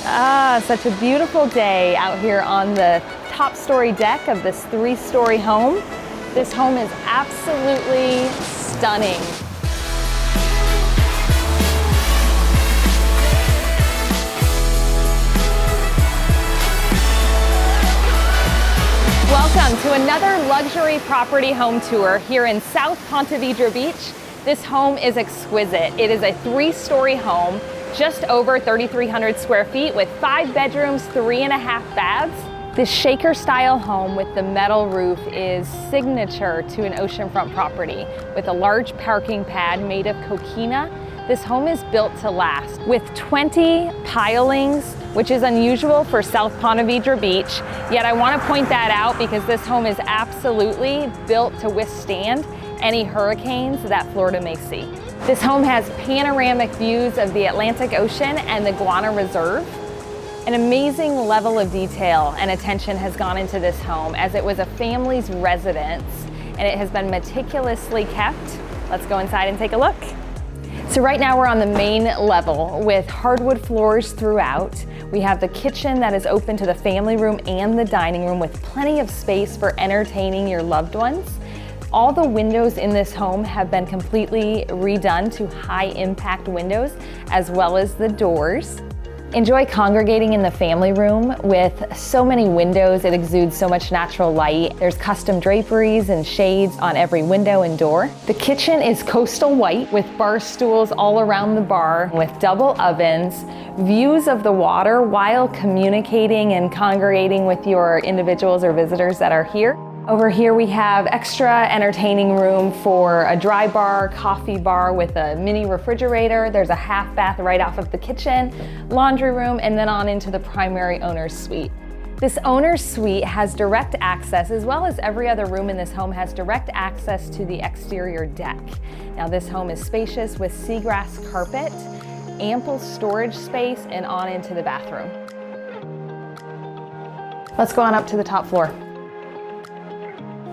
Such a beautiful day out here on the top story deck of this 3-story home. This home is absolutely stunning. Welcome to another luxury property home tour here in South Ponte Vedra Beach. This home is exquisite. It is a 3-story home, just over 3,300 square feet with 5 bedrooms, 3.5 baths. This shaker style home with the metal roof is signature to an oceanfront property with a large parking pad made of coquina. This home is built to last with 20 pilings, which is unusual for South Ponte Vedra Beach. Yet I want to point that out because this home is absolutely built to withstand any hurricanes that Florida may see. This home has panoramic views of the Atlantic Ocean and the Guana Reserve. An amazing level of detail and attention has gone into this home as it was a family's residence and it has been meticulously kept. Let's go inside and take a look. So right now we're on the main level with hardwood floors throughout. We have the kitchen that is open to the family room and the dining room with plenty of space for entertaining your loved ones. All the windows in this home have been completely redone to high impact windows as well as the doors. Enjoy congregating in the family room with so many windows. It exudes so much natural light. There's custom draperies and shades on every window and door. The kitchen is coastal white with bar stools all around the bar with double ovens, views of the water while communicating and congregating with your individuals or visitors that are here. Over here we have extra entertaining room for a dry bar, coffee bar with a mini refrigerator. There's a half bath right off of the kitchen, laundry room, and then on into the primary owner's suite. This owner's suite has direct access, as well as every other room in this home has direct access to the exterior deck. Now this home is spacious with seagrass carpet, ample storage space, and on into the bathroom. Let's go on up to the top floor.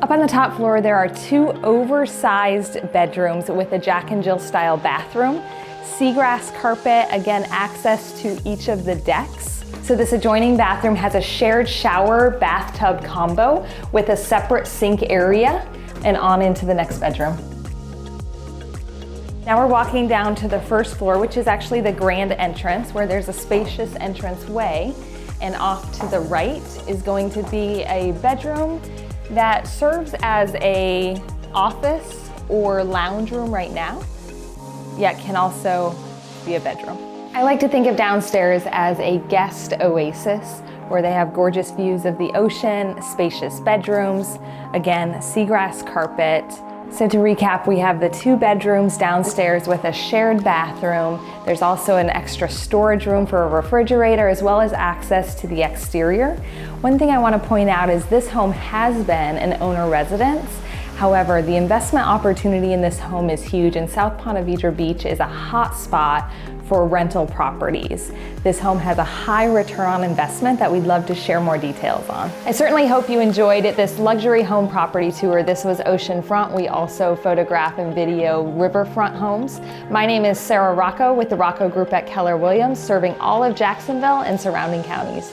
Up on the top floor, there are 2 oversized bedrooms with a Jack and Jill style bathroom. Seagrass carpet, again, access to each of the decks. So this adjoining bathroom has a shared shower bathtub combo with a separate sink area and on into the next bedroom. Now we're walking down to the first floor, which is actually the grand entrance where there's a spacious entranceway, and off to the right is going to be a bedroom that serves as a office or lounge room right now, yet can also be a bedroom. I like to think of downstairs as a guest oasis where they have gorgeous views of the ocean, spacious bedrooms, again, seagrass carpet. So to recap, we have the 2 bedrooms downstairs with a shared bathroom. There's also an extra storage room for a refrigerator as well as access to the exterior. One thing I want to point out is this home has been an owner residence. However, the investment opportunity in this home is huge, and South Ponte Vedra Beach is a hot spot for rental properties. This home has a high return on investment that we'd love to share more details on. I certainly hope you enjoyed this luxury home property tour. This was Oceanfront. We also photograph and video riverfront homes. My name is Sarah Rocco with the Rocco Group at Keller Williams, serving all of Jacksonville and surrounding counties.